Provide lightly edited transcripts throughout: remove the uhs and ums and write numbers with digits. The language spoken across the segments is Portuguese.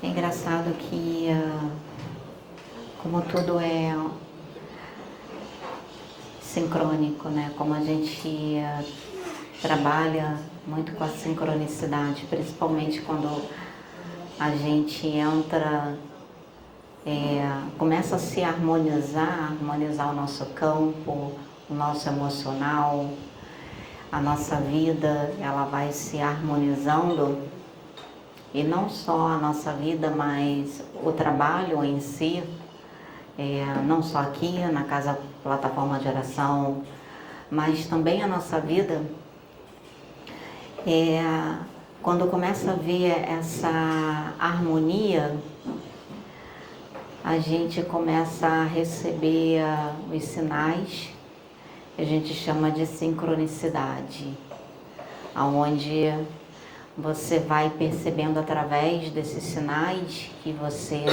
É engraçado que, como tudo é sincrônico, né? Como a gente trabalha muito com a sincronicidade, principalmente quando a gente entra, começa a se harmonizar o nosso campo, o nosso emocional, a nossa vida, ela vai se harmonizando. E não só a nossa vida, mas o trabalho em si, não só aqui na Casa Plataforma de Oração, mas também a nossa vida, quando começa a ver essa harmonia, a gente começa a receber os sinais que a gente chama de sincronicidade, aonde você vai percebendo através desses sinais que você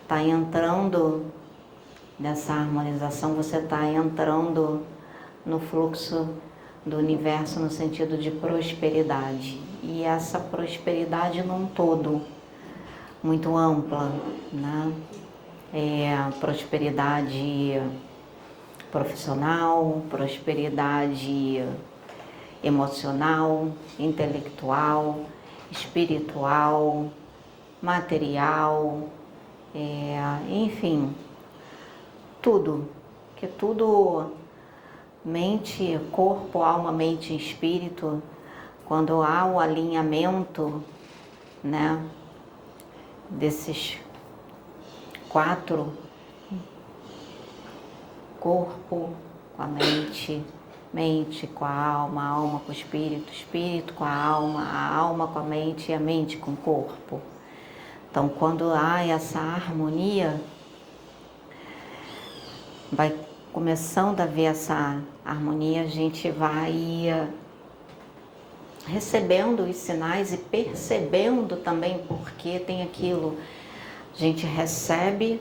está entrando nessa harmonização, você está entrando no fluxo do universo no sentido de prosperidade. E essa prosperidade num todo, muito ampla, né? Prosperidade profissional, prosperidade emocional, intelectual, espiritual, material, enfim, tudo, que tudo, mente, corpo, alma, mente e espírito, quando há o alinhamento, né, desses quatro, corpo com a mente, mente com a alma com o espírito, espírito com a alma com a mente e a mente com o corpo. Então, quando há essa harmonia, vai começando a ver essa harmonia, a gente vai recebendo os sinais e percebendo também, porque tem aquilo, a gente recebe,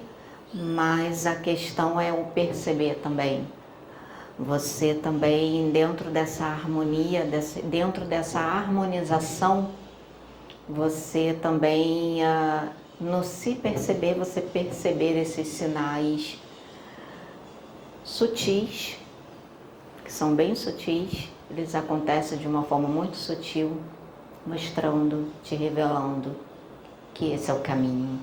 mas a questão é o perceber também. Você também, dentro dessa harmonia, dentro dessa harmonização, você também, no se perceber, você perceber esses sinais sutis, que são bem sutis, eles acontecem de uma forma muito sutil, mostrando, te revelando que esse é o caminho,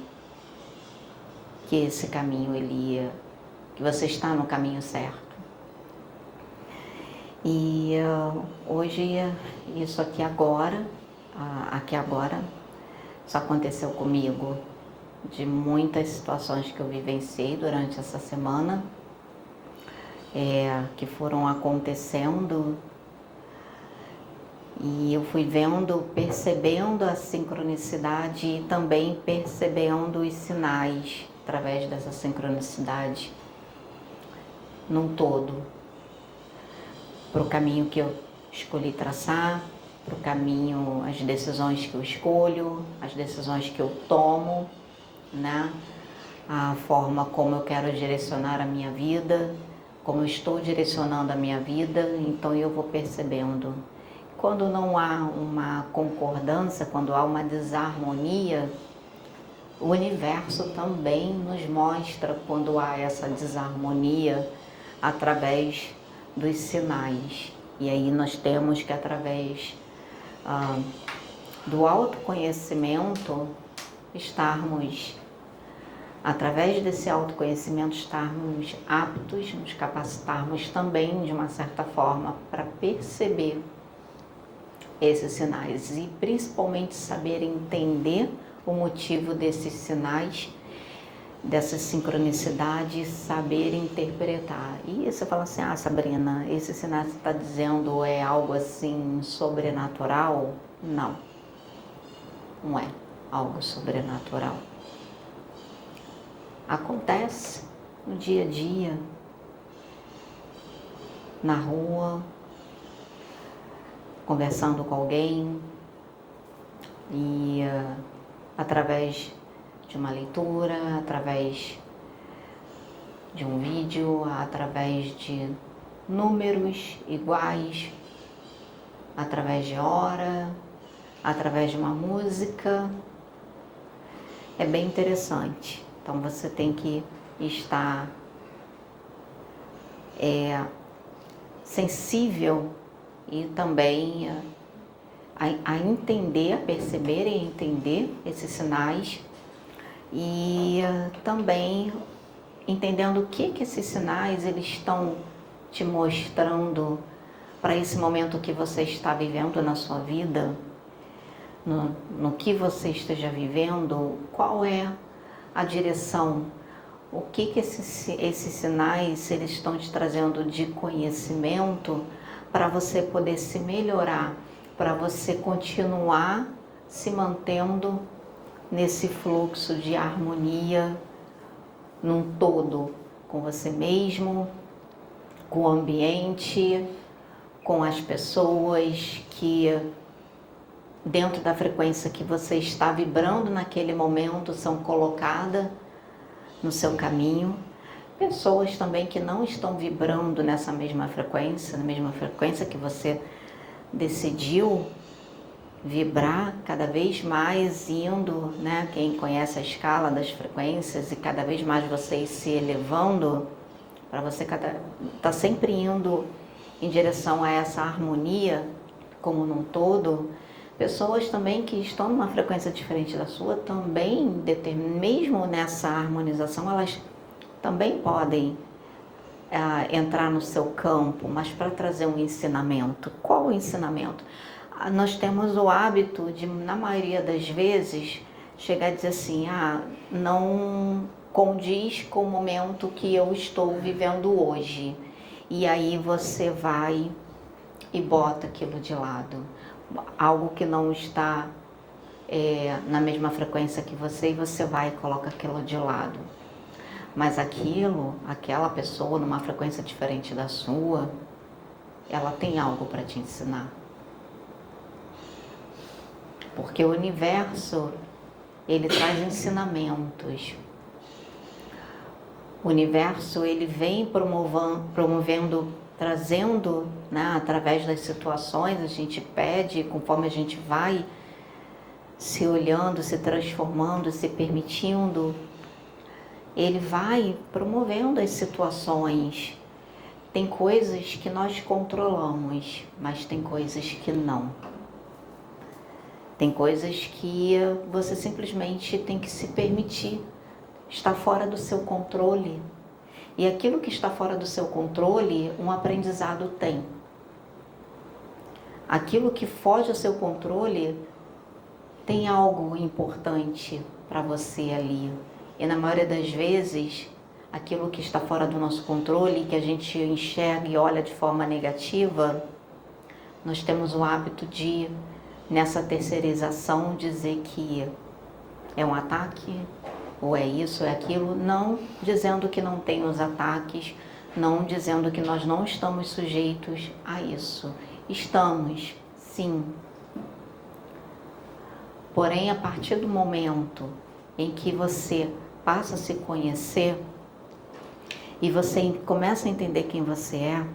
que esse caminho, que você está no caminho certo. E hoje, isso aqui agora, isso aconteceu comigo, de muitas situações que eu vivenciei durante essa semana, que foram acontecendo, e eu fui vendo, percebendo a sincronicidade e também percebendo os sinais através dessa sincronicidade num todo, para o caminho que eu escolhi traçar, para o caminho, as decisões que eu escolho, as decisões que eu tomo, né? A forma como eu quero direcionar a minha vida, como eu estou direcionando a minha vida, então eu vou percebendo. Quando não há uma concordância, quando há uma desarmonia, o universo também nos mostra quando há essa desarmonia através dos sinais. E aí nós temos que, através do autoconhecimento, através desse autoconhecimento, estarmos aptos, nos capacitarmos também, de uma certa forma, para perceber esses sinais e principalmente saber entender o motivo desses sinais, dessa sincronicidade, saber interpretar. E você fala assim, Sabrina, esse sinal que você está dizendo é algo assim sobrenatural? Não, não é algo sobrenatural. Acontece no dia a dia, na rua, conversando com alguém, e através de uma leitura, através de um vídeo, através de números iguais, através de hora, através de uma música. é bem interessante. Então você tem que estar sensível e também a entender, a perceber e entender esses sinais e também entendendo o que esses sinais eles estão te mostrando para esse momento que você está vivendo na sua vida, no que você esteja vivendo, qual é a direção, o que esses sinais eles estão te trazendo de conhecimento para você poder se melhorar, para você continuar se mantendo nesse fluxo de harmonia num todo, com você mesmo, com o ambiente, com as pessoas que dentro da frequência que você está vibrando naquele momento são colocadas no seu caminho. Pessoas também que não estão vibrando nessa mesma frequência, na mesma frequência que você decidiu vibrar cada vez mais indo, né? Quem conhece a escala das frequências e cada vez mais você se elevando, para você tá sempre indo em direção a essa harmonia como num todo. Pessoas também que estão numa frequência diferente da sua também, mesmo nessa harmonização, elas também podem entrar no seu campo, mas para trazer um ensinamento. Qual o ensinamento? Nós temos o hábito de, na maioria das vezes, chegar a dizer assim, não condiz com o momento que eu estou vivendo hoje. E aí você vai e bota aquilo de lado. Algo que não está na mesma frequência que você, e você vai e coloca aquilo de lado. Mas aquela pessoa numa frequência diferente da sua, ela tem algo para te ensinar. Porque o universo, ele traz ensinamentos. O universo, ele vem promovendo, trazendo, né, através das situações, a gente pede, conforme a gente vai se olhando, se transformando, se permitindo, ele vai promovendo as situações. Tem coisas que nós controlamos, mas tem coisas que não. Tem coisas que você simplesmente tem que se permitir. Está fora do seu controle. E aquilo que está fora do seu controle, um aprendizado tem. Aquilo que foge ao seu controle tem algo importante para você ali. E na maioria das vezes, aquilo que está fora do nosso controle, que a gente enxerga e olha de forma negativa, nós temos o hábito de, nessa terceirização, dizer que é um ataque, ou é isso, é aquilo, não dizendo que não tem os ataques, não dizendo que nós não estamos sujeitos a isso. Estamos, sim. Porém, a partir do momento em que você passa a se conhecer e você começa a entender quem você é,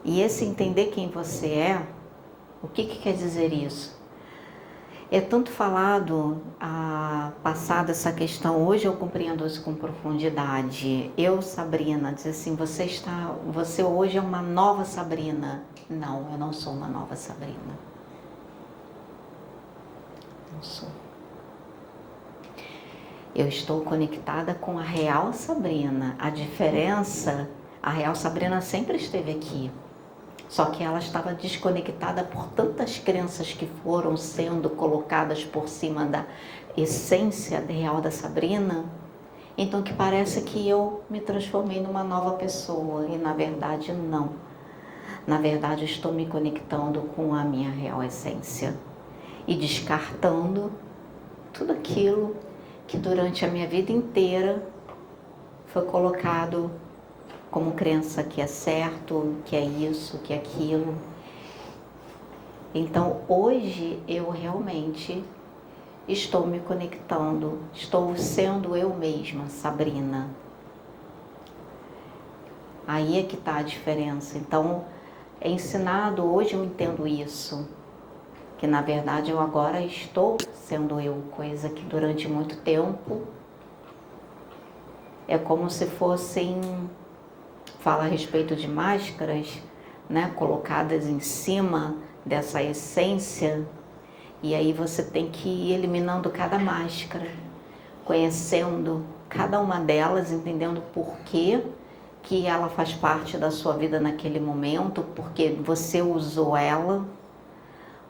e esse entender quem você é, o que quer dizer isso? É tanto falado, passada essa questão, hoje eu compreendo isso com profundidade. Eu, Sabrina, diz assim, você hoje é uma nova Sabrina. Não, eu não sou uma nova Sabrina. Não sou. Eu estou conectada com a real Sabrina. A diferença, a real Sabrina sempre esteve aqui. Só que ela estava desconectada por tantas crenças que foram sendo colocadas por cima da essência real da Sabrina, então que parece que eu me transformei numa nova pessoa, e na verdade não. Na verdade eu estou me conectando com a minha real essência e descartando tudo aquilo que durante a minha vida inteira foi colocado como crença que é certo, que é isso, que é aquilo. Então, hoje eu realmente estou me conectando, estou sendo eu mesma, Sabrina. Aí é que está a diferença. Então, é ensinado, hoje eu entendo isso, que na verdade eu agora estou sendo eu, coisa que durante muito tempo é como se fossem, fala a respeito de máscaras, né, colocadas em cima dessa essência, e aí você tem que ir eliminando cada máscara, conhecendo cada uma delas, entendendo por que ela faz parte da sua vida naquele momento, porque você usou ela,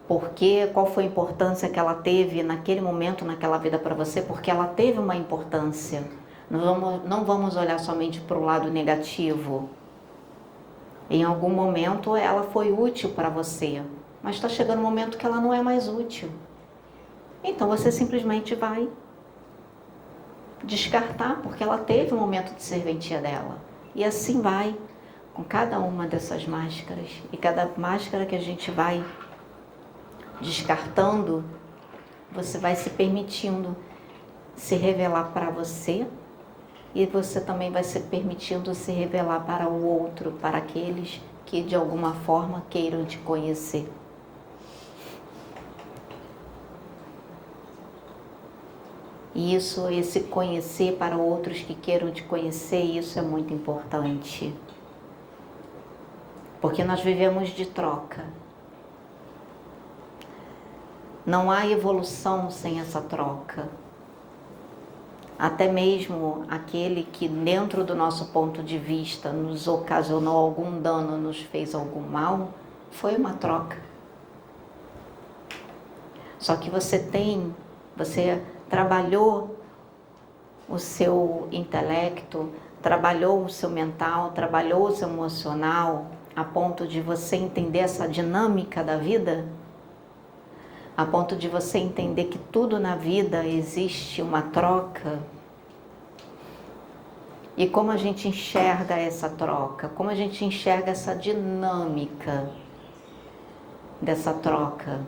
porque qual foi a importância que ela teve naquele momento, naquela vida para você, porque ela teve uma importância. Não vamos olhar somente para o lado negativo. Em algum momento ela foi útil para você, mas está chegando um momento que ela não é mais útil. Então você simplesmente vai descartar, porque ela teve um momento de serventia dela. E assim vai com cada uma dessas máscaras. E cada máscara que a gente vai descartando, você vai se permitindo se revelar para você, e você também vai se permitindo se revelar para o outro, para aqueles que de alguma forma queiram te conhecer. E isso, esse conhecer para outros que queiram te conhecer, isso é muito importante. Porque nós vivemos de troca. Não há evolução sem essa troca. Até mesmo aquele que dentro do nosso ponto de vista nos ocasionou algum dano, nos fez algum mal, foi uma troca. Só que você trabalhou o seu intelecto, trabalhou o seu mental, trabalhou o seu emocional, a ponto de você entender essa dinâmica da vida, a ponto de você entender que tudo na vida existe uma troca. E como a gente enxerga essa troca, como a gente enxerga essa dinâmica dessa troca.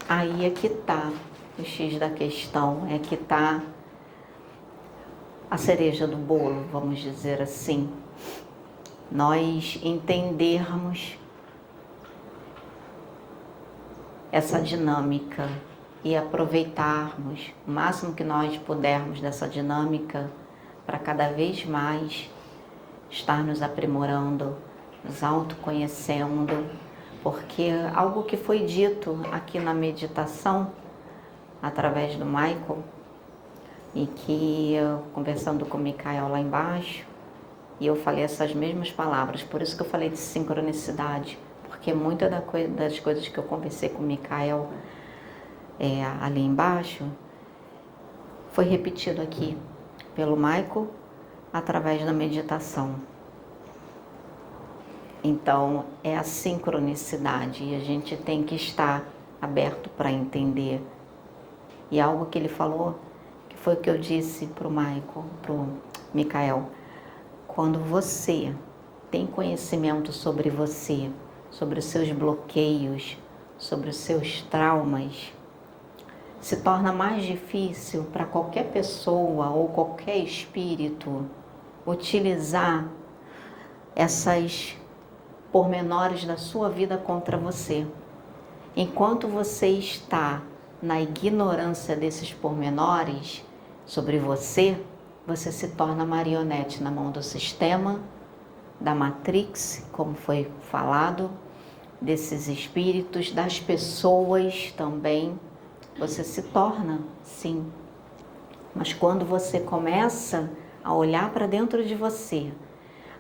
Aí é que está o X da questão, é que está a cereja do bolo, vamos dizer assim. Nós entendermos essa dinâmica e aproveitarmos o máximo que nós pudermos dessa dinâmica para cada vez mais estar nos aprimorando, nos autoconhecendo, porque algo que foi dito aqui na meditação, através do Michael, e que eu, conversando com o Michael lá embaixo, e eu falei essas mesmas palavras, por isso que eu falei de sincronicidade, porque muitas das coisas que eu conversei com o Michael ali embaixo, foi repetido aqui pelo Michael, através da meditação. Então, é a sincronicidade, e a gente tem que estar aberto para entender. E algo que ele falou, que foi o que eu disse para o Michael, quando você tem conhecimento sobre você, sobre os seus bloqueios, sobre os seus traumas, se torna mais difícil para qualquer pessoa ou qualquer espírito utilizar essas pormenores da sua vida contra você. Enquanto você está na ignorância desses pormenores sobre você, você se torna marionete na mão do sistema, da Matrix, como foi falado, desses espíritos, das pessoas também. Você se torna, sim. Mas quando você começa a olhar para dentro de você,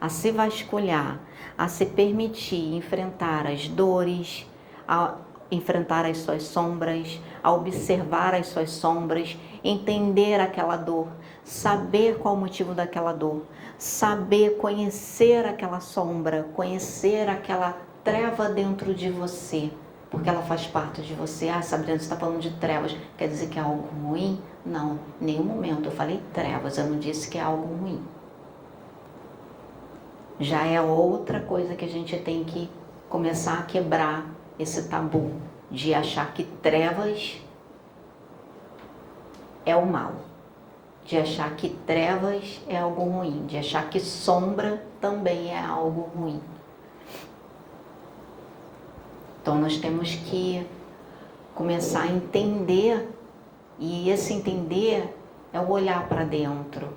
a se vasculhar, a se permitir enfrentar as dores, a enfrentar as suas sombras, a observar as suas sombras, entender aquela dor, saber qual o motivo daquela dor, saber conhecer aquela sombra, conhecer aquela treva dentro de você, porque ela faz parte de você. Ah, Sabrina, você está falando de trevas, quer dizer que é algo ruim? Não, em nenhum momento eu falei trevas, eu não disse que é algo ruim. Já é outra coisa que a gente tem que começar a quebrar esse tabu de achar que trevas é o mal, de achar que trevas é algo ruim, de achar que sombra também é algo ruim. Então nós temos que começar a entender, e esse entender é o olhar para dentro.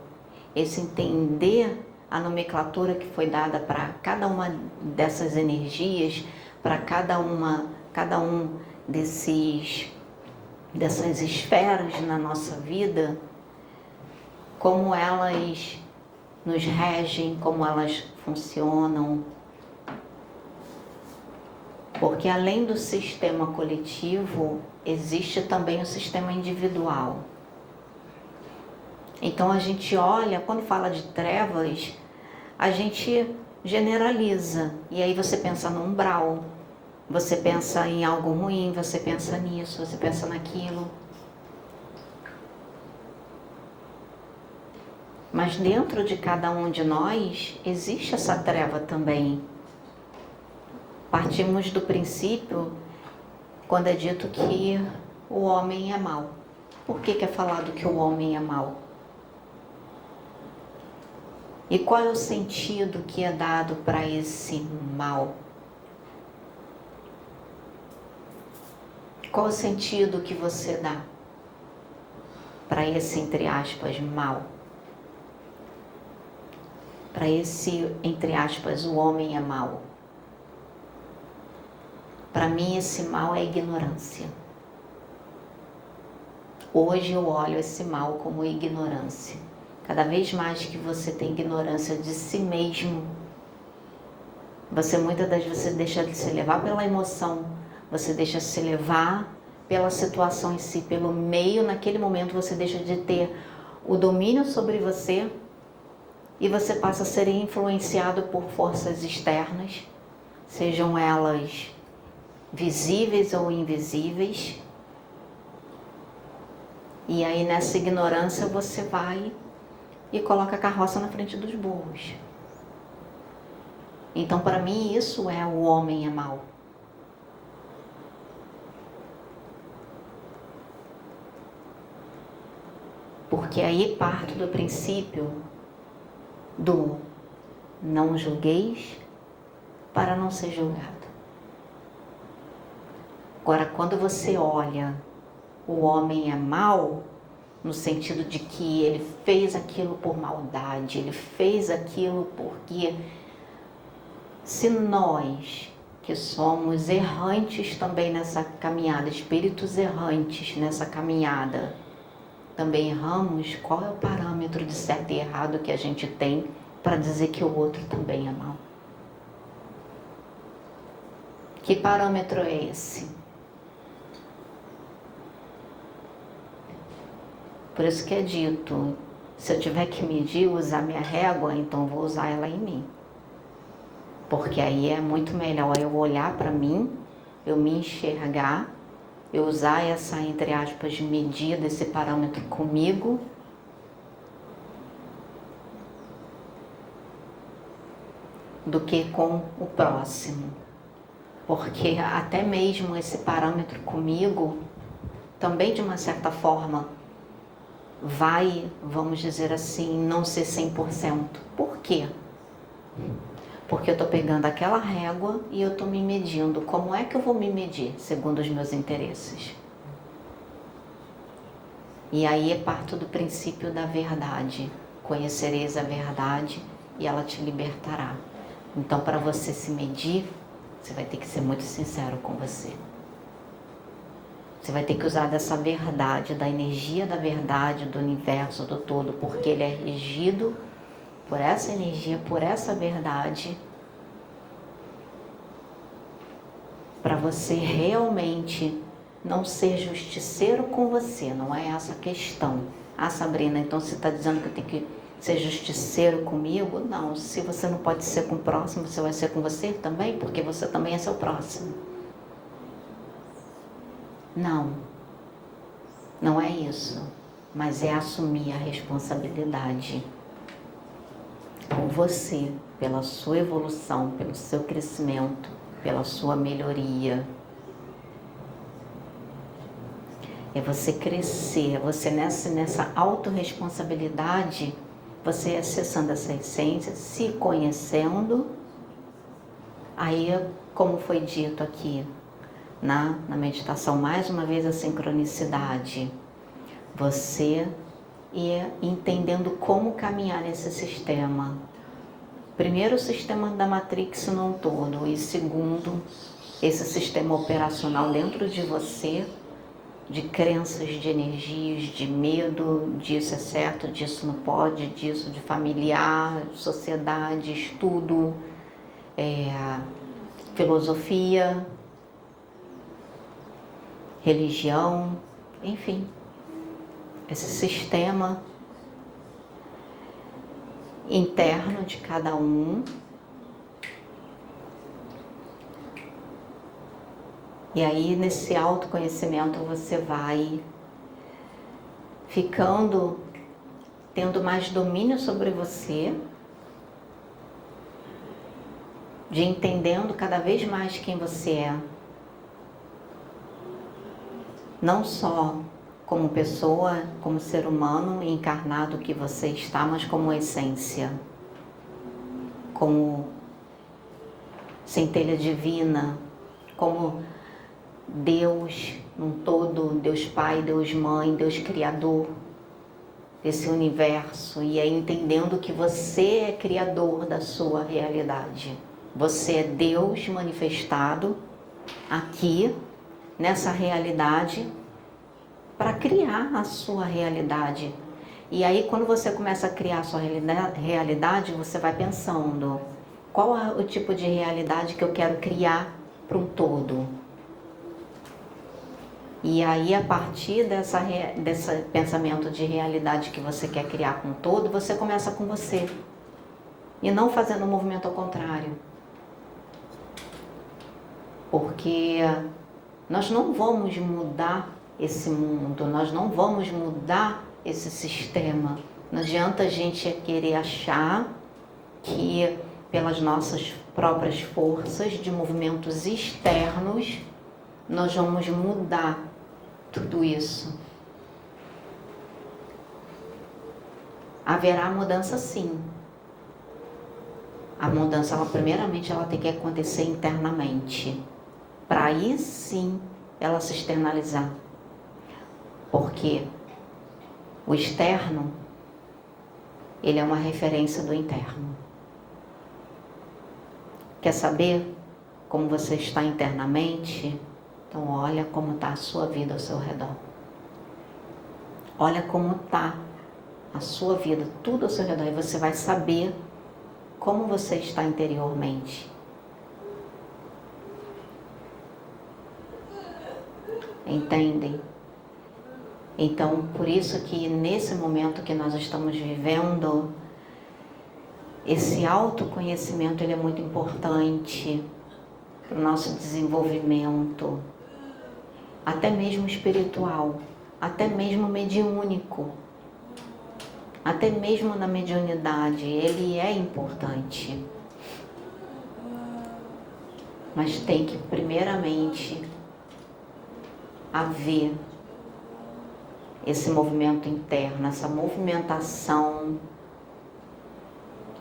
Esse entender a nomenclatura que foi dada para cada uma dessas energias, para cada um dessas esferas na nossa vida, como elas nos regem, como elas funcionam. Porque além do sistema coletivo, existe também o sistema individual. Então a gente olha, quando fala de trevas, a gente generaliza. E aí você pensa no umbral, você pensa em algo ruim, você pensa nisso, você pensa naquilo. Mas dentro de cada um de nós existe essa treva também. Partimos do princípio, quando é dito que o homem é mau. Por que é falado que o homem é mau? E qual é o sentido que é dado para esse mal? Qual o sentido que você dá para esse, entre aspas, mal? Para esse, entre aspas, o homem é mau. Para mim, esse mal é ignorância. Hoje eu olho esse mal como ignorância. Cada vez mais que você tem ignorância de si mesmo, você muitas das vezes deixa de se levar pela emoção, você deixa de se levar pela situação em si, pelo meio, naquele momento você deixa de ter o domínio sobre você e você passa a ser influenciado por forças externas, sejam elas visíveis ou invisíveis. E aí nessa ignorância você vai e coloca a carroça na frente dos burros. Então para mim isso é o homem é mau. Porque aí parto do princípio do não julgueis para não ser julgado. Agora, quando você olha o homem é mau, no sentido de que ele fez aquilo por maldade, ele fez aquilo porque se nós, que somos errantes também nessa caminhada, espíritos errantes nessa caminhada, também erramos, qual é o parâmetro de certo e errado que a gente tem para dizer que o outro também é mau? Que parâmetro é esse? Por isso que é dito, se eu tiver que medir, usar minha régua, então vou usar ela em mim. Porque aí é muito melhor eu olhar para mim, eu me enxergar, eu usar essa, entre aspas, medida, esse parâmetro comigo, do que com o próximo. Porque até mesmo esse parâmetro comigo, também de uma certa forma, vai, vamos dizer assim, não ser 100%. Por quê? Porque eu estou pegando aquela régua e eu estou me medindo. Como é que eu vou me medir? Segundo os meus interesses. E aí parto do princípio da verdade. Conhecereis a verdade e ela te libertará. Então, para você se medir, você vai ter que ser muito sincero com você. Você vai ter que usar dessa verdade, da energia da verdade, do universo, do todo, porque ele é regido por essa energia, por essa verdade, para você realmente não ser justiceiro com você, não é essa a questão. Ah, Sabrina, então você está dizendo que eu tenho que ser justiceiro comigo? Não, se você não pode ser com o próximo, você vai ser com você também, porque você também é seu próximo. Não, não é isso, mas é assumir a responsabilidade por você, pela sua evolução, pelo seu crescimento, pela sua melhoria. É você crescer, é você nessa autorresponsabilidade, você acessando essa essência, se conhecendo. Aí, como foi dito aqui, na meditação, mais uma vez a sincronicidade. Você ia entendendo como caminhar nesse sistema. Primeiro, o sistema da Matrix num todo, e segundo, esse sistema operacional dentro de você, de crenças, de energias, de medo, disso é certo, disso não pode, disso de familiar, sociedade, estudo, filosofia, religião, enfim, esse sistema interno de cada um. E aí, nesse autoconhecimento, você vai tendo mais domínio sobre você, de entendendo cada vez mais quem você é. Não só como pessoa, como ser humano encarnado que você está, mas como essência, como centelha divina, como Deus num todo, Deus Pai, Deus Mãe, Deus Criador desse universo, e aí entendendo que você é criador da sua realidade. Você é Deus manifestado aqui nessa realidade para criar a sua realidade. E aí quando você começa a criar a sua realidade, você vai pensando, qual é o tipo de realidade que eu quero criar para um todo? E aí, a partir desse pensamento de realidade que você quer criar com o todo, você começa com você. E não fazendo um movimento ao contrário. Porque nós não vamos mudar esse mundo, nós não vamos mudar esse sistema. Não adianta a gente querer achar que pelas nossas próprias forças de movimentos externos nós vamos mudar tudo isso. Haverá mudança, sim. A mudança, primeiramente, ela tem que acontecer internamente, para aí sim ela se externalizar. Porque o externo, ele é uma referência do interno. Quer saber como você está internamente? Então olha como está a sua vida ao seu redor. Olha como está a sua vida, tudo ao seu redor. E você vai saber como você está interiormente. Entendem? Então, por isso que nesse momento que nós estamos vivendo, esse autoconhecimento ele é muito importante para o nosso desenvolvimento, até mesmo espiritual, até mesmo mediúnico, até mesmo na mediunidade, ele é importante. Mas tem que primeiramente haver esse movimento interno, essa movimentação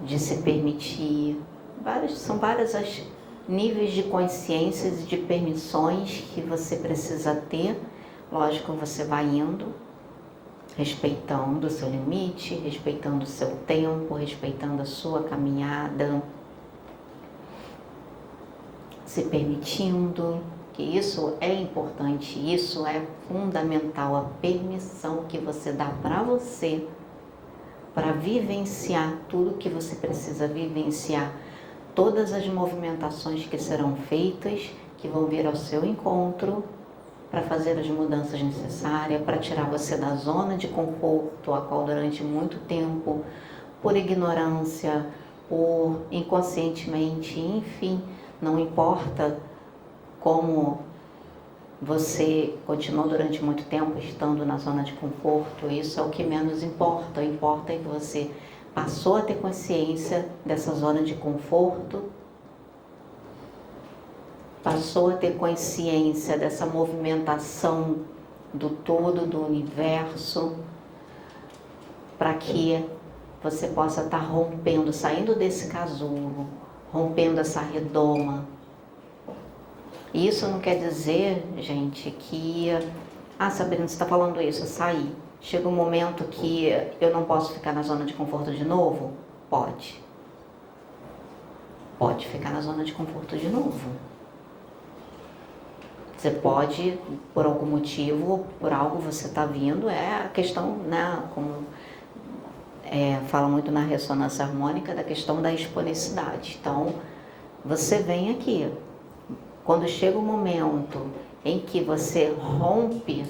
de se permitir. São vários os níveis de consciências e de permissões que você precisa ter. Lógico, você vai indo, respeitando o seu limite, respeitando o seu tempo, respeitando a sua caminhada, se permitindo, que isso é importante, isso é fundamental, a permissão que você dá para você, para vivenciar tudo que você precisa vivenciar, todas as movimentações que serão feitas, que vão vir ao seu encontro, para fazer as mudanças necessárias, para tirar você da zona de conforto, a qual durante muito tempo, por ignorância, por inconscientemente, enfim, não importa como você continuou durante muito tempo estando na zona de conforto, isso é o que menos importa. O que importa é que você passou a ter consciência dessa zona de conforto, passou a ter consciência dessa movimentação do todo, do universo, para que você possa estar rompendo, saindo desse casulo, rompendo essa redoma E isso não quer dizer, gente, que... Ah, Sabrina, você está falando isso, eu saí. Chega um momento que eu não posso ficar na zona de conforto de novo? Pode. Pode ficar na zona de conforto de novo. Você pode, por algum motivo, por algo você está vindo, é a questão, né, como fala muito na ressonância harmônica, da questão da exponicidade. Então, você vem aqui. Quando chega o momento em que você rompe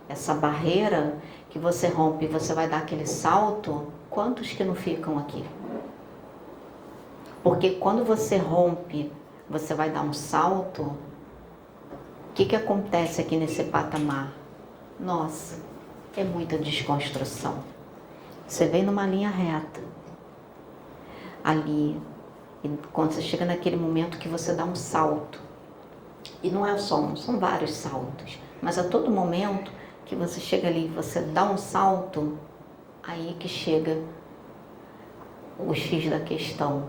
essa barreira, que você rompe e você vai dar aquele salto, quantos que não ficam aqui? Porque quando você rompe, você vai dar um salto, o que acontece aqui nesse patamar? Nossa, é muita desconstrução. Você vem numa linha reta, ali, e quando você chega naquele momento que você dá um salto, e não é só um, são vários saltos, mas a todo momento que você chega ali, você dá um salto, aí que chega o X da questão.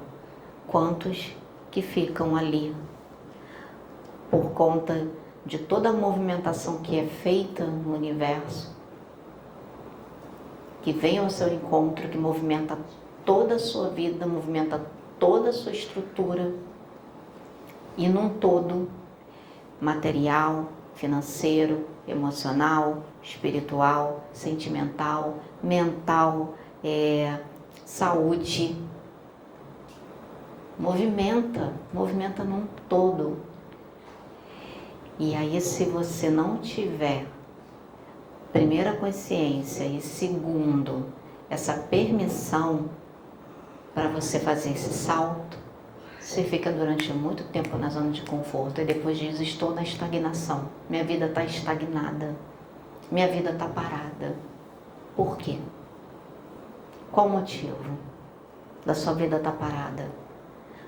Quantos que ficam ali por conta de toda a movimentação que é feita no universo, que vem ao seu encontro, que movimenta toda a sua vida, movimenta toda a sua estrutura, e num todo, material, financeiro, emocional, espiritual, sentimental, mental, saúde. Movimenta num todo. E aí, se você não tiver, primeiro, a consciência e segundo, essa permissão para você fazer esse salto, você fica durante muito tempo na zona de conforto e depois diz: estou na estagnação, minha vida está estagnada, minha vida está parada. Por quê? Qual o motivo da sua vida estar parada?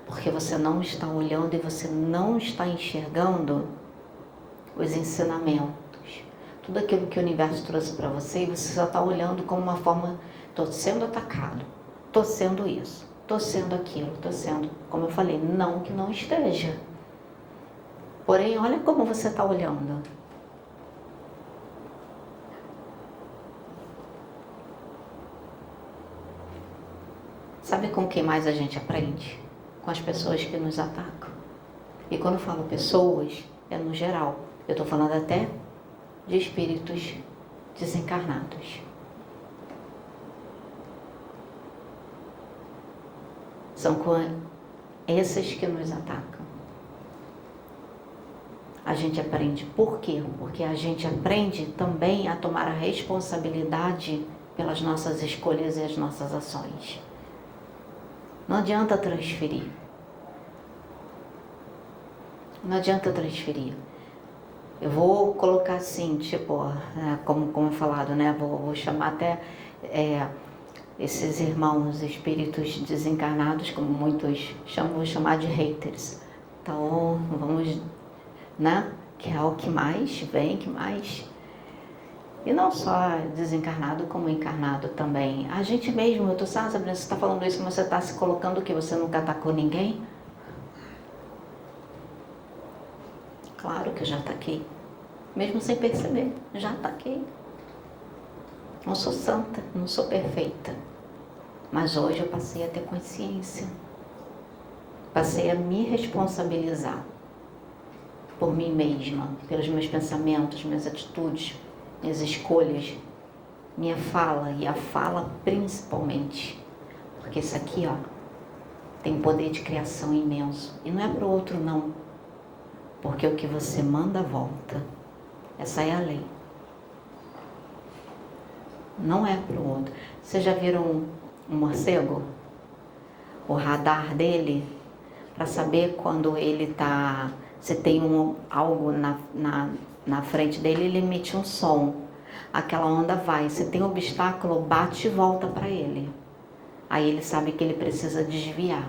Porque você não está olhando e você não está enxergando os ensinamentos. Tudo aquilo que o universo trouxe para você, e você só está olhando como uma forma: estou sendo atacado, estou sendo isso, estou sendo aquilo, estou sendo, como eu falei, não que não esteja. Porém, olha como você está olhando. Sabe com quem mais a gente aprende? Com as pessoas que nos atacam. E quando eu falo pessoas, é no geral. Eu estou falando até de espíritos desencarnados. São com esses que nos atacam. A gente aprende. Por quê? Porque a gente aprende também a tomar a responsabilidade pelas nossas escolhas e as nossas ações. Não adianta transferir. Não adianta transferir. Eu vou colocar assim, tipo, como é falado, né? Vou chamar até esses irmãos espíritos desencarnados, como muitos chamam, vou chamar de haters. Então, vamos, né? Que é o que mais vem, que mais... E não só desencarnado, como encarnado também. A gente mesmo, eu tô sabendo, Sabrina, você está falando isso, mas você está se colocando que você nunca atacou ninguém? Claro que eu já ataquei. Mesmo sem perceber, já ataquei. Não sou santa, não sou perfeita. Mas hoje eu passei a ter consciência. Passei a me responsabilizar por mim mesma, pelos meus pensamentos, minhas atitudes, minhas escolhas, minha fala, e a fala principalmente. Porque isso aqui, ó, tem um poder de criação imenso. E não é para o outro, não. Porque o que você manda, volta. Essa é a lei. Não é para o outro. Vocês já viram um morcego? O radar dele, para saber quando ele está... Se tem algo na frente dele, ele emite um som. Aquela onda vai. Se tem obstáculo, bate e volta para ele. Aí ele sabe que ele precisa desviar.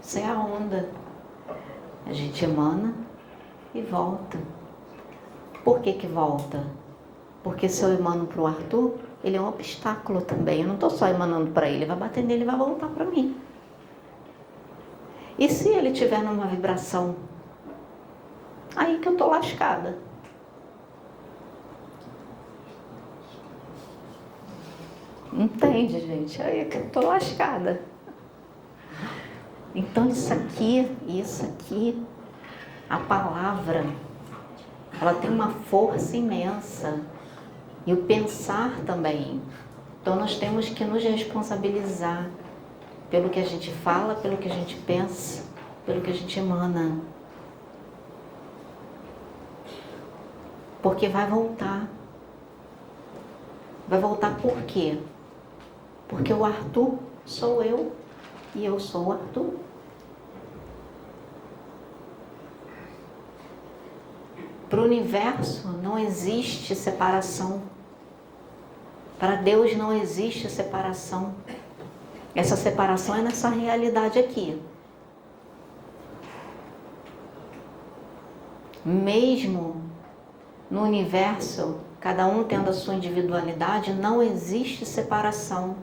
Isso é a onda. A gente emana e volta. Por que que volta? Porque se eu emano para o Arthur, ele é um obstáculo também. Eu não estou só emanando para ele, vai bater nele e vai voltar para mim. E se ele estiver numa vibração Aí que eu tô lascada. Entende, gente? Aí que eu tô lascada. Então isso aqui, a palavra, ela tem uma força imensa. E o pensar também. Então nós temos que nos responsabilizar pelo que a gente fala, pelo que a gente pensa, pelo que a gente emana. Porque vai voltar. Vai voltar por quê? Porque o Arthur sou eu e eu sou o Arthur. Para o universo não existe separação. Para Deus não existe separação. Essa separação é nessa realidade aqui. Mesmo no universo, cada um tendo a sua individualidade, não existe separação.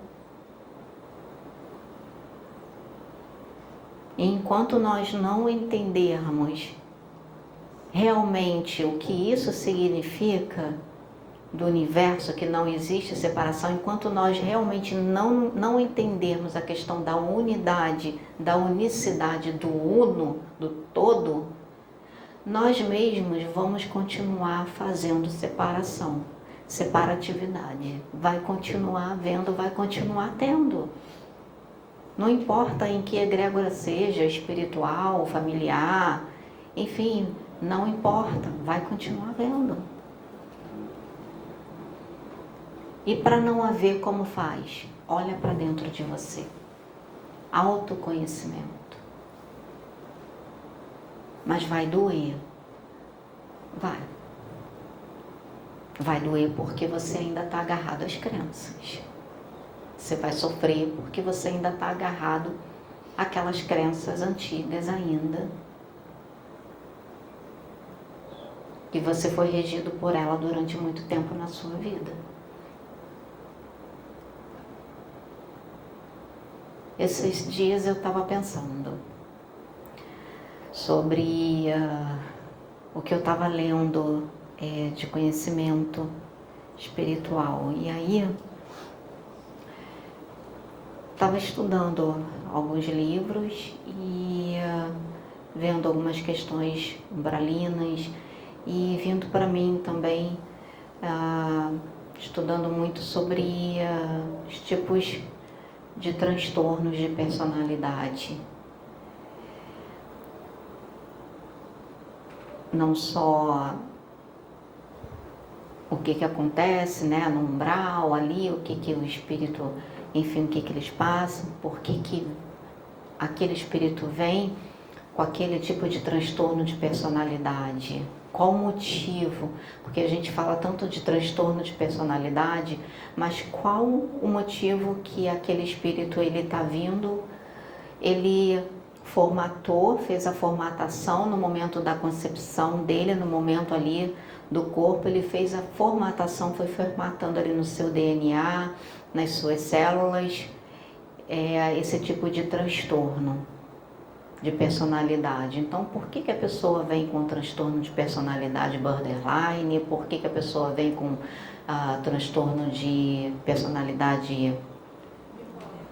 E enquanto nós não entendermos realmente o que isso significa do universo, que não existe separação, enquanto nós realmente não entendermos a questão da unidade, da unicidade, do uno, do todo, nós mesmos vamos continuar fazendo separação, separatividade. Vai continuar havendo, vai continuar tendo. Não importa em que egrégora seja, espiritual, familiar, enfim, não importa, vai continuar havendo. E para não haver, como faz? Olha para dentro de você. Autoconhecimento. Mas vai doer. Vai. Vai doer porque você ainda está agarrado às crenças. Você vai sofrer porque você ainda está agarrado àquelas crenças antigas ainda. E você foi regido por ela durante muito tempo na sua vida. Esses dias eu estava pensando sobre o que eu estava lendo de conhecimento espiritual. E aí, estava estudando alguns livros e vendo algumas questões umbralinas e vindo para mim também, estudando muito sobre os tipos de transtornos de personalidade. Não só o que acontece, né, no umbral ali, o que o espírito, enfim, o que eles passam, por que aquele espírito vem com aquele tipo de transtorno de personalidade. Qual o motivo? Porque a gente fala tanto de transtorno de personalidade, mas qual o motivo que aquele espírito ele está vindo? Ele formatou, fez a formatação no momento da concepção dele, no momento ali do corpo, ele fez a formatação, foi formatando ali no seu DNA, nas suas células, esse tipo de transtorno de personalidade. Então, por que a pessoa vem com transtorno de personalidade borderline? Por que a pessoa vem com transtorno de personalidade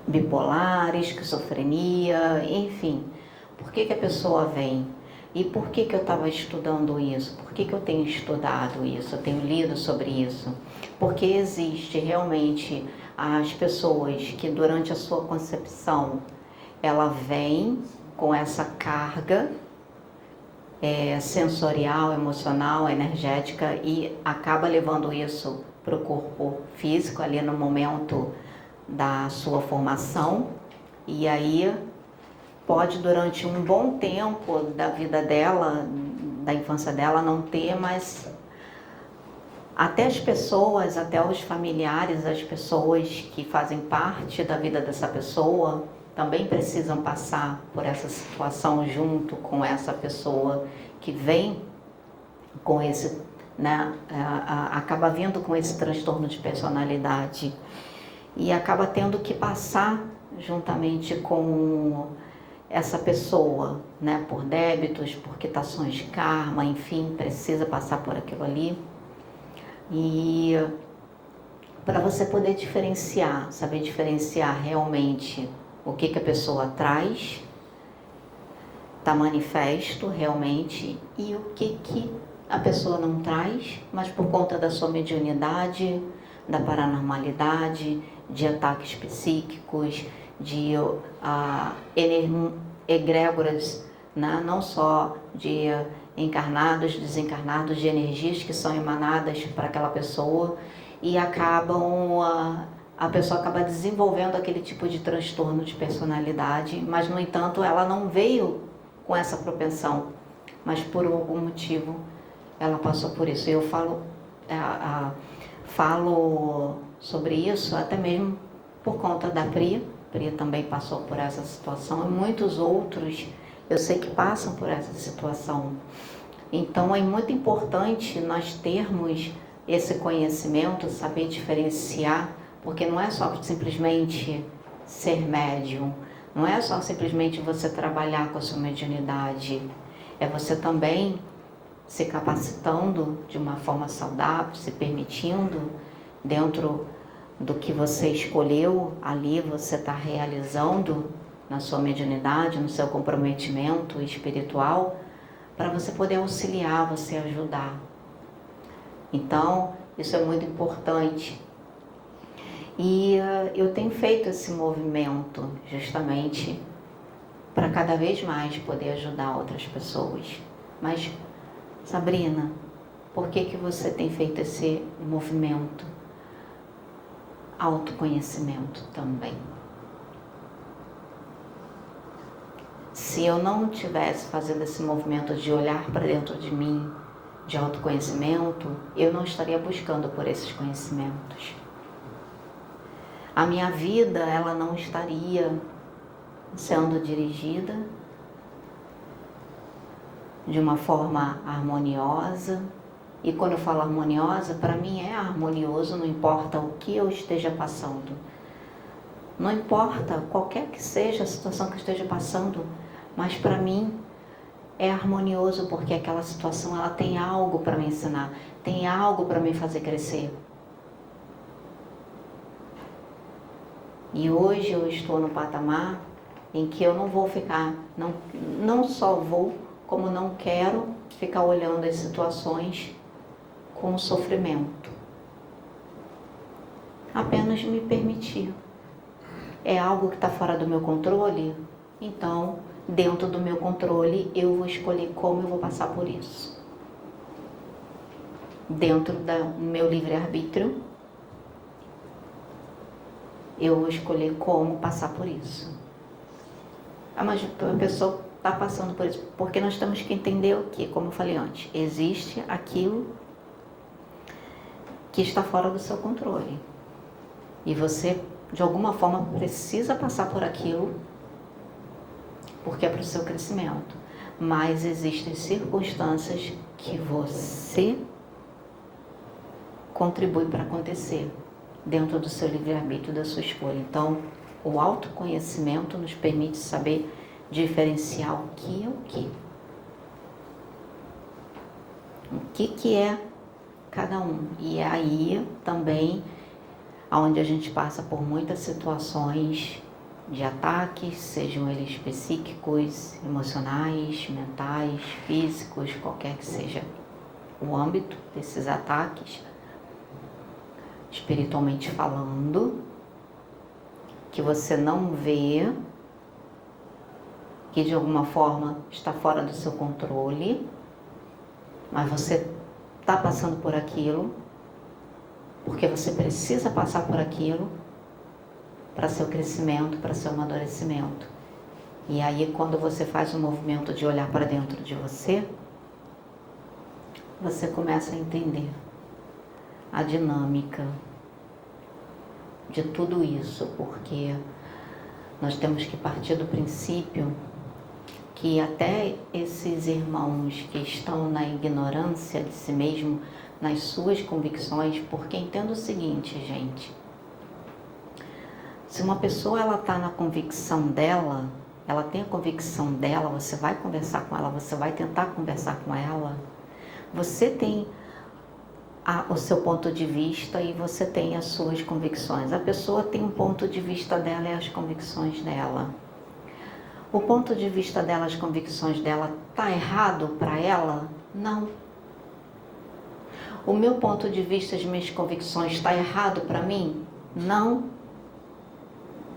bipolar, esquizofrenia, enfim? Por que a pessoa vem? E por que eu estava estudando isso? Por que eu tenho estudado isso? Eu tenho lido sobre isso? Porque existe realmente as pessoas que durante a sua concepção, ela vem com essa carga sensorial, emocional, energética e acaba levando isso para o corpo físico ali no momento da sua formação, e aí pode durante um bom tempo da vida dela, da infância dela, não ter, mas até as pessoas, até os familiares, as pessoas que fazem parte da vida dessa pessoa também precisam passar por essa situação junto com essa pessoa que vem com esse, né, acaba vindo com esse transtorno de personalidade e acaba tendo que passar juntamente com essa pessoa, né, por débitos, por quitações de karma, enfim, precisa passar por aquilo ali. E para você poder diferenciar, saber diferenciar realmente o que a pessoa traz, está manifesto realmente, e o que a pessoa não traz, mas por conta da sua mediunidade, da paranormalidade, de ataques psíquicos, de egrégoras, né? Não só de encarnados, desencarnados, de energias que são emanadas para aquela pessoa e a pessoa acaba desenvolvendo aquele tipo de transtorno de personalidade, mas no entanto ela não veio com essa propensão, mas por algum motivo ela passou por isso. Eu falo sobre isso até mesmo por conta da Pri. Pri também passou por essa situação, e muitos outros eu sei que passam por essa situação. Então é muito importante nós termos esse conhecimento, saber diferenciar, porque não é só simplesmente ser médium, não é só simplesmente você trabalhar com a sua mediunidade, é você também se capacitando de uma forma saudável, se permitindo, dentro do que você escolheu, ali você está realizando na sua mediunidade, no seu comprometimento espiritual, para você poder auxiliar, você ajudar. Então, isso é muito importante. E eu tenho feito esse movimento justamente para cada vez mais poder ajudar outras pessoas. Mas, Sabrina, por que você tem feito esse movimento? Autoconhecimento também. Se eu não tivesse fazendo esse movimento de olhar para dentro de mim, de autoconhecimento, eu não estaria buscando por esses conhecimentos. A minha vida, ela não estaria sendo dirigida de uma forma harmoniosa. E quando eu falo harmoniosa, para mim é harmonioso, não importa o que eu esteja passando. Não importa qualquer que seja a situação que eu esteja passando, mas para mim é harmonioso, porque aquela situação ela tem algo para me ensinar, tem algo para me fazer crescer. E hoje eu estou no patamar em que eu não vou ficar, não só vou, como não quero ficar olhando as situações com sofrimento. Apenas me permitir. É algo que está fora do meu controle, então, dentro do meu controle, eu vou escolher como eu vou passar por isso. Dentro do meu livre-arbítrio, eu vou escolher como passar por isso. Mas a pessoa está passando por isso, porque nós temos que entender o que, como eu falei antes, existe aquilo que está fora do seu controle. E você, de alguma forma, precisa passar por aquilo, porque é para o seu crescimento. Mas existem circunstâncias que você contribui para acontecer dentro do seu livre-arbítrio, da sua escolha. Então, o autoconhecimento nos permite saber diferenciar o que é o que. O que é cada um. E é aí também onde a gente passa por muitas situações de ataques, sejam eles psíquicos, emocionais, mentais, físicos, qualquer que seja o âmbito desses ataques, espiritualmente falando, que você não vê, que de alguma forma está fora do seu controle, mas você está passando por aquilo, porque você precisa passar por aquilo para seu crescimento, para seu amadurecimento. E aí, quando você faz o movimento de olhar para dentro de você, você começa a entender a dinâmica de tudo isso, porque nós temos que partir do princípio que até esses irmãos que estão na ignorância de si mesmo, nas suas convicções, porque entenda o seguinte, gente, se uma pessoa ela está na convicção dela, ela tem a convicção dela, você vai conversar com ela, você vai tentar conversar com ela. Você tem o seu ponto de vista e você tem as suas convicções. A pessoa tem um ponto de vista dela e as convicções dela. O ponto de vista dela, as convicções dela, tá errado para ela? Não. O meu ponto de vista, as minhas convicções, está errado para mim? Não.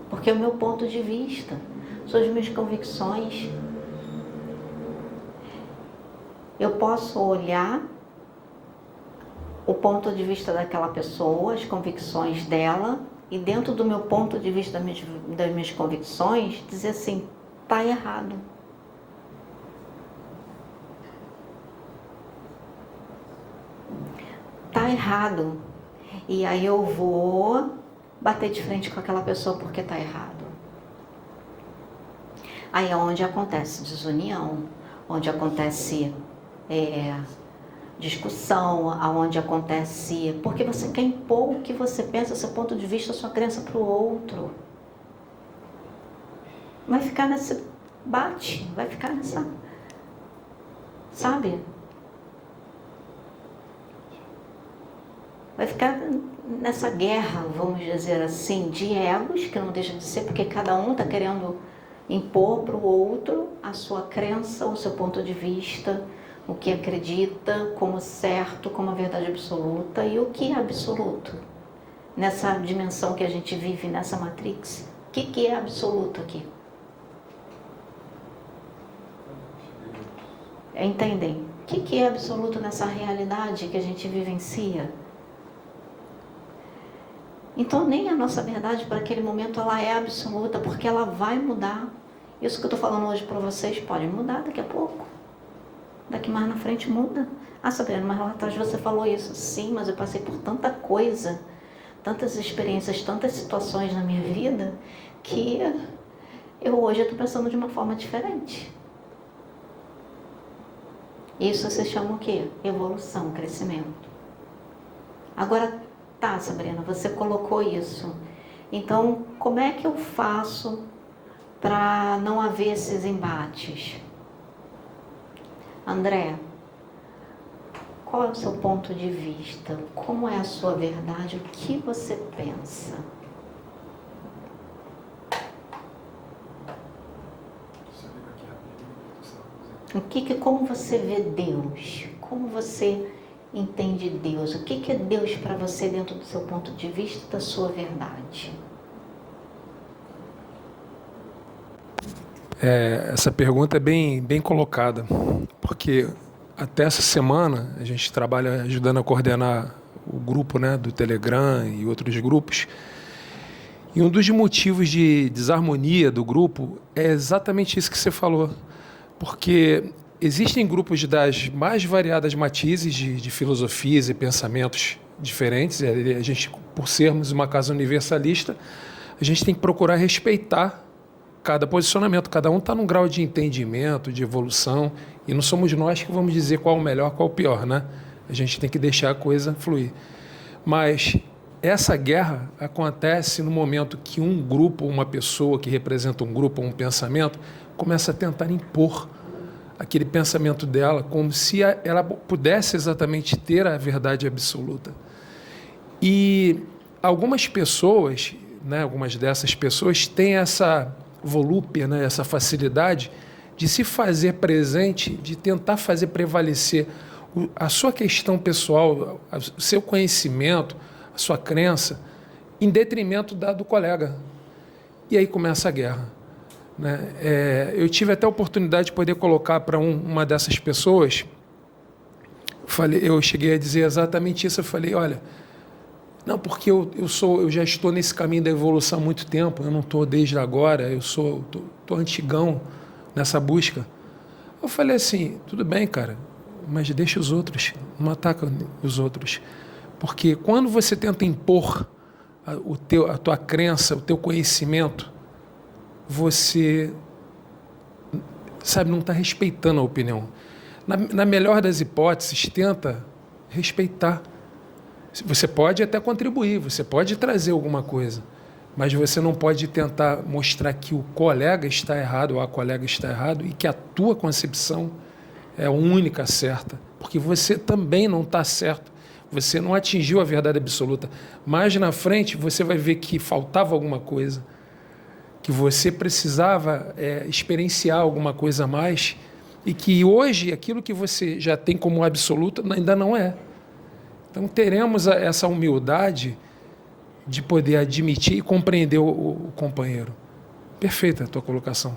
Porque é o meu ponto de vista, são as minhas convicções. Eu posso olhar o ponto de vista daquela pessoa, as convicções dela, e dentro do meu ponto de vista das minhas convicções, dizer assim, tá errado. Tá errado. E aí eu vou bater de frente com aquela pessoa porque tá errado. Aí é onde acontece desunião, onde acontece discussão, aonde acontece... Porque você quer impor o que você pensa, seu ponto de vista, sua crença para o outro. Vai ficar nesse bate, vai ficar nessa... Sabe? Vai ficar nessa guerra, vamos dizer assim, de egos, que não deixa de ser, porque cada um está querendo impor para o outro a sua crença, o seu ponto de vista, o que acredita como certo, como a verdade absoluta e o que é absoluto. Nessa dimensão que a gente vive, nessa Matrix, o que é absoluto aqui? Entendem? O que é absoluto nessa realidade que a gente vivencia? Então nem a nossa verdade para aquele momento ela é absoluta, porque ela vai mudar. Isso que eu estou falando hoje para vocês pode mudar daqui a pouco. Daqui mais na frente muda. Ah, Sabrina, mas lá atrás você falou isso. Sim, mas eu passei por tanta coisa, tantas experiências, tantas situações na minha vida, que eu hoje estou pensando de uma forma diferente. Isso se chama o quê? Evolução, crescimento. Agora, tá, Sabrina, você colocou isso. Então, como é que eu faço para não haver esses embates? André, qual é o seu ponto de vista? Como é a sua verdade? O que você pensa? Como você vê Deus? Como você entende Deus? O que é Deus para você dentro do seu ponto de vista, da sua verdade? Essa pergunta é bem colocada, porque até essa semana a gente trabalha ajudando a coordenar o grupo, né, do Telegram e outros grupos, e um dos motivos de desarmonia do grupo é exatamente isso que você falou, porque existem grupos das mais variadas matizes de filosofias e pensamentos diferentes, e a gente, por sermos uma casa universalista, a gente tem que procurar respeitar cada posicionamento, cada um está num grau de entendimento, de evolução, e não somos nós que vamos dizer qual o melhor, qual o pior, né? A gente tem que deixar a coisa fluir. Mas essa guerra acontece no momento que um grupo, uma pessoa que representa um grupo, um pensamento, começa a tentar impor aquele pensamento dela como se ela pudesse exatamente ter a verdade absoluta. E algumas pessoas, né, algumas dessas pessoas têm essa volúpia, né, essa facilidade de se fazer presente, de tentar fazer prevalecer a sua questão pessoal, o seu conhecimento, a sua crença, em detrimento do colega. E aí começa a guerra, né? Eu tive até a oportunidade de poder colocar para uma dessas pessoas, eu cheguei a dizer exatamente isso, eu falei, olha, não, porque eu já estou nesse caminho da evolução há muito tempo, eu não estou desde agora, eu estou antigão nessa busca. Eu falei assim, tudo bem, cara, mas deixa os outros, não ataca os outros. Porque quando você tenta impor a tua crença, o teu conhecimento, você, sabe, não está respeitando a opinião. Na melhor das hipóteses, tenta respeitar. Você pode até contribuir, você pode trazer alguma coisa, mas você não pode tentar mostrar que o colega está errado ou a colega está errado e que a tua concepção é a única certa, porque você também não está certo. Você não atingiu a verdade absoluta. Mais na frente, você vai ver que faltava alguma coisa, que você precisava experienciar alguma coisa a mais e que hoje aquilo que você já tem como absoluto ainda não é. Então teremos essa humildade de poder admitir e compreender o companheiro. Perfeita a tua colocação.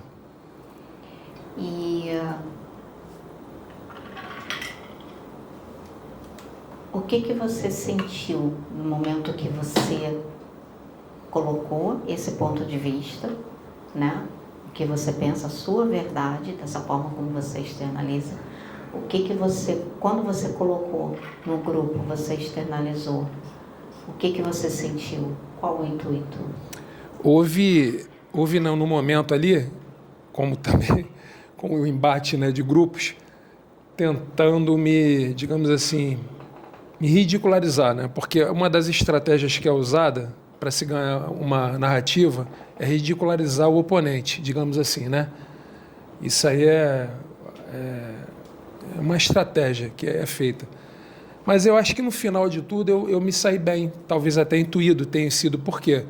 E o que você sentiu no momento que você colocou esse ponto de vista, né? O que você pensa, a sua verdade, dessa forma como você externaliza. O que você, quando você colocou no grupo, você externalizou? O que você sentiu? Qual o intuito? Houve não, no momento ali, como também com o embate, né, de grupos, tentando me, digamos assim, me ridicularizar, né? Porque uma das estratégias que é usada para se ganhar uma narrativa é ridicularizar o oponente, digamos assim, né? Isso aí é uma estratégia que é feita. Mas eu acho que no final de tudo eu me saí bem, talvez até intuído tenha sido. Por quê?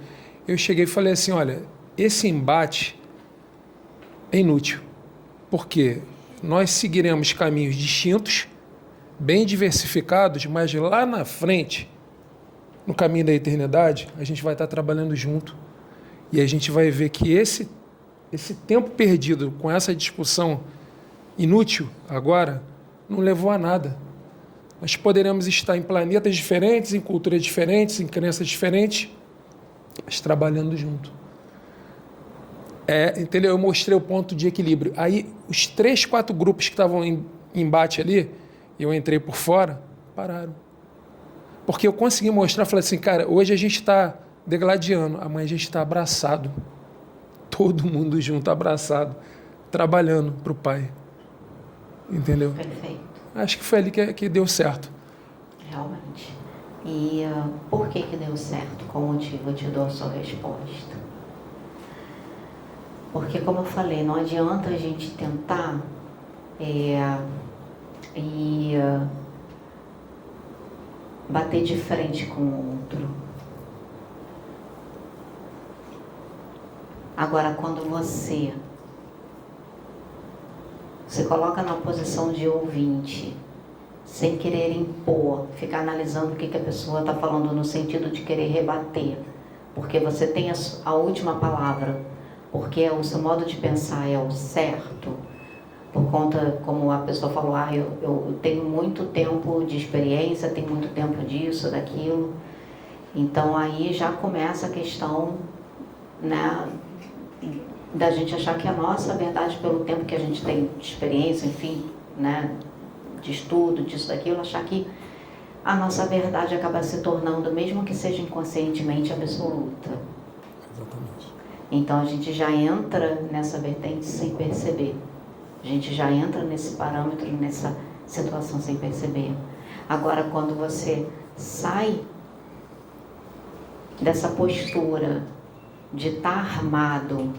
Eu cheguei e falei assim, olha, esse embate é inútil, porque nós seguiremos caminhos distintos, bem diversificados, mas lá na frente, no caminho da eternidade, a gente vai estar trabalhando junto e a gente vai ver que esse tempo perdido com essa discussão inútil agora não levou a nada. Nós poderemos estar em planetas diferentes, em culturas diferentes, em crenças diferentes, mas trabalhando junto. Entendeu? Eu mostrei o ponto de equilíbrio. Aí, os 3, 4 grupos que estavam em embate ali, eu entrei por fora, pararam. Porque eu consegui mostrar, falei assim, cara, hoje a gente está degladiando, amanhã a gente está abraçado. Todo mundo junto, abraçado, trabalhando para o Pai. Entendeu? Perfeito. Acho que foi ali que deu certo. Realmente. E por que deu certo? Qual motivo? Eu te dou a sua resposta. Porque, como eu falei, não adianta a gente tentar bater de frente com o outro. Agora, quando você se coloca na posição de ouvinte, sem querer impor, ficar analisando o que a pessoa está falando no sentido de querer rebater, porque você tem a última palavra, porque o seu modo de pensar é o certo, por conta, como a pessoa falou, eu tenho muito tempo de experiência, tenho muito tempo disso, daquilo. Então aí já começa a questão, né, da gente achar que a nossa verdade, pelo tempo que a gente tem de experiência, enfim, né, de estudo, disso, daquilo, achar que a nossa verdade acaba se tornando, mesmo que seja inconscientemente, absoluta. Exatamente. Então a gente já entra nessa vertente sem perceber. A gente já entra nesse parâmetro, nessa situação sem perceber. Agora, quando você sai dessa postura de estar armado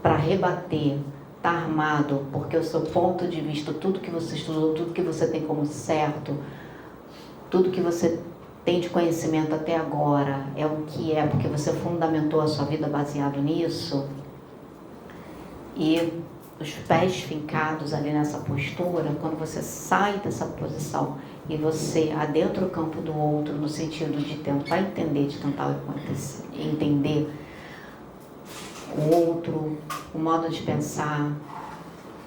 para rebater, estar armado porque o seu ponto de vista, tudo que você estudou, tudo que você tem como certo, tudo que você tem de conhecimento até agora é o que é, porque você fundamentou a sua vida baseado nisso, e os pés fincados ali nessa postura, quando você sai dessa posição e você adentra o campo do outro no sentido de tentar entender, de tentar entender o outro, o modo de pensar,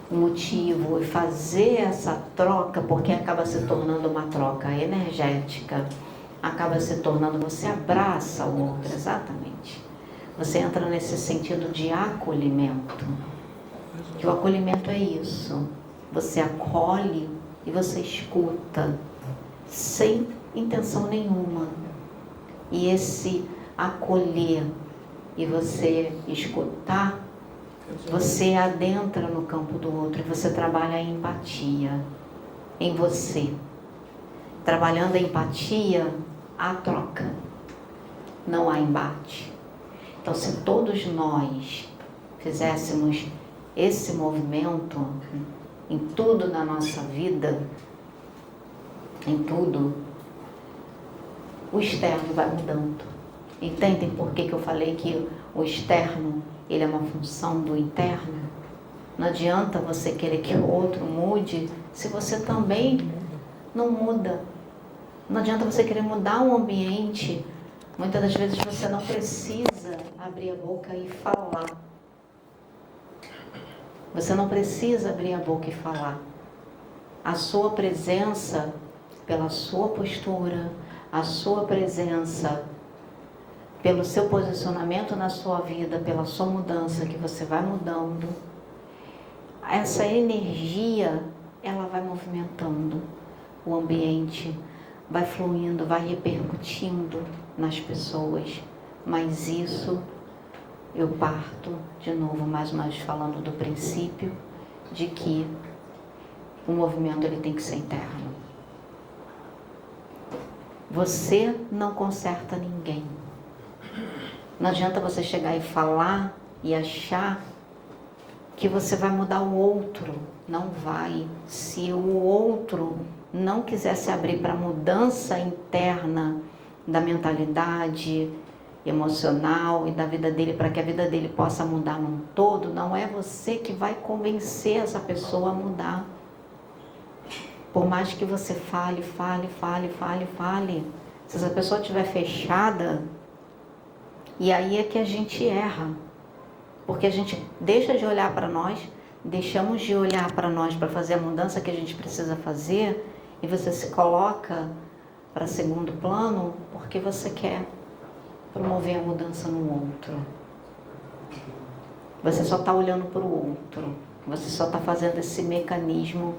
o motivo, e fazer essa troca, porque acaba se tornando uma troca energética, acaba se tornando, você abraça o outro, exatamente. Você entra nesse sentido de acolhimento. Que o acolhimento é isso, você acolhe e você escuta, sem intenção nenhuma. E esse acolher e você escutar, você adentra no campo do outro e você trabalha a empatia em você. Trabalhando a empatia, há troca, não há embate. Então, se todos nós fizéssemos esse movimento em tudo na nossa vida, em tudo, o externo vai mudando. Entendem por que eu falei que o externo, ele é uma função do interno? Não adianta você querer que o outro mude se você também não muda. Não adianta você querer mudar o ambiente. Muitas das vezes você não precisa abrir a boca e falar. Você não precisa abrir a boca e falar. A sua presença, pela sua postura, a sua presença, pelo seu posicionamento na sua vida, pela sua mudança que você vai mudando, essa energia, ela vai movimentando o ambiente, vai fluindo, vai repercutindo nas pessoas. Mas isso, eu parto de novo, mais uma vez falando do princípio de que o movimento ele tem que ser interno. Você não conserta ninguém. Não adianta você chegar e falar e achar que você vai mudar o outro. Não vai. Se o outro não quiser se abrir para a mudança interna da mentalidade emocional e da vida dele, para que a vida dele possa mudar num todo, não é você que vai convencer essa pessoa a mudar. Por mais que você fale, se essa pessoa estiver fechada, e aí é que a gente erra. Porque a gente deixa de olhar para nós, deixamos de olhar para nós para fazer a mudança que a gente precisa fazer, e você se coloca para segundo plano porque você quer promover a mudança no outro. Você só está olhando para o outro, você só está fazendo esse mecanismo,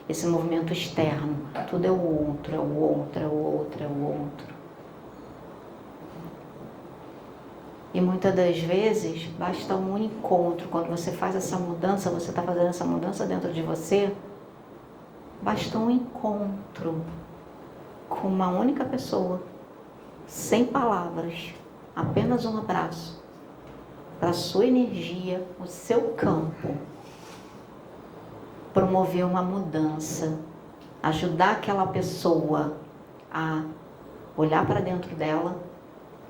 esse movimento externo. Tudo é o outro, é o outro, é o outro, é o outro. E muitas das vezes basta um encontro. Quando você faz essa mudança, você está fazendo essa mudança dentro de você, basta um encontro com uma única pessoa, sem palavras, apenas um abraço, para a sua energia, o seu campo, promover uma mudança, ajudar aquela pessoa a olhar para dentro dela,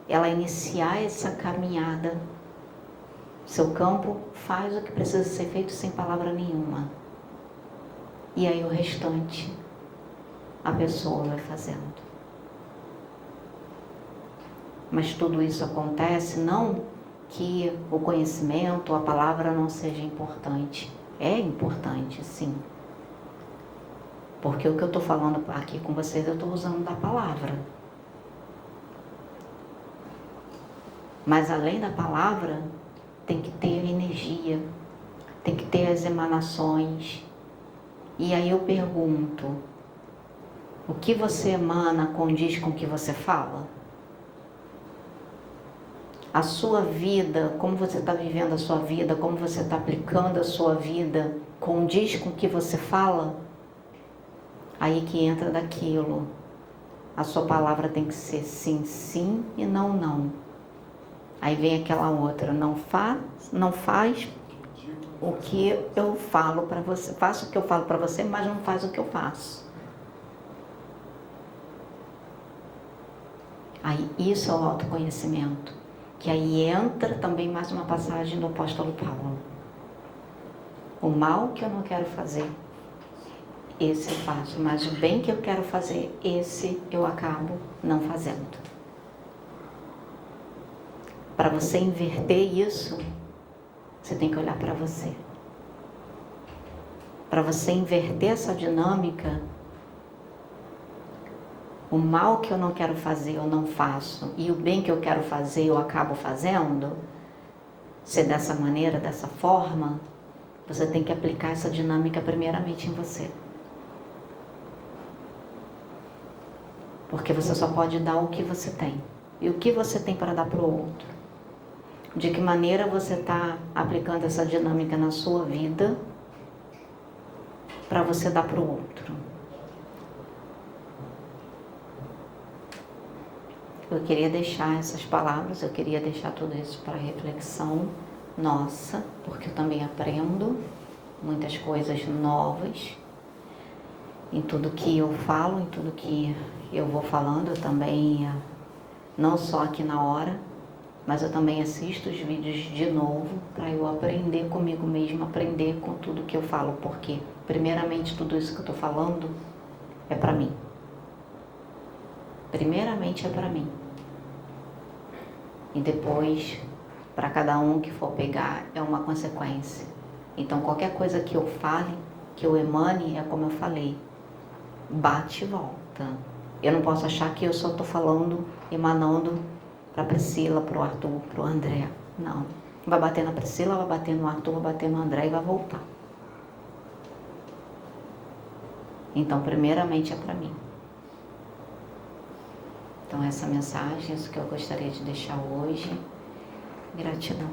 ela iniciar essa caminhada. Seu campo faz o que precisa ser feito sem palavra nenhuma. E aí o restante, a pessoa vai fazendo. Mas tudo isso acontece não que o conhecimento, a palavra não seja importante. É importante, sim. Porque o que eu estou falando aqui com vocês, eu estou usando da palavra. Mas além da palavra, tem que ter energia, tem que ter as emanações. E aí eu pergunto, o que você emana condiz com o que você fala? A sua vida, como você está vivendo a sua vida, como você está aplicando a sua vida, condiz com o que você fala? Aí que entra daquilo. A sua palavra tem que ser sim, sim e não, não. Aí vem aquela outra, não faz o que eu falo para você, faça o que eu falo para você, mas não faz o que eu faço. Aí isso é o autoconhecimento, que aí entra também mais uma passagem do apóstolo Paulo. O mal que eu não quero fazer, esse eu faço, mas o bem que eu quero fazer, esse eu acabo não fazendo. Para você inverter isso, você tem que olhar para você. Para você inverter essa dinâmica, o mal que eu não quero fazer, eu não faço, e o bem que eu quero fazer, eu acabo fazendo, se dessa maneira, dessa forma, você tem que aplicar essa dinâmica primeiramente em você. Porque você só pode dar o que você tem. E o que você tem para dar para o outro? De que maneira você está aplicando essa dinâmica na sua vida para você dar para o outro? eu queria deixar essas palavras, eu queria deixar tudo isso para reflexão nossa, porque eu também aprendo muitas coisas novas em tudo que eu falo, em tudo que eu vou falando. Eu também, não só aqui na hora, mas eu também assisto os vídeos de novo para eu aprender comigo mesma, aprender com tudo que eu falo, porque primeiramente tudo isso que eu estou falando é para mim. Primeiramente é para mim. E depois, para cada um que for pegar, é uma consequência. Então qualquer coisa que eu fale, que eu emane, é como eu falei, bate e volta. Eu não posso achar que eu só estou falando, emanando para a Priscila, para o Arthur, para o André. Não. Vai bater na Priscila, vai bater no Arthur, vai bater no André e vai voltar. Então, primeiramente é para mim. Então, essa mensagem, isso que eu gostaria de deixar hoje. Gratidão.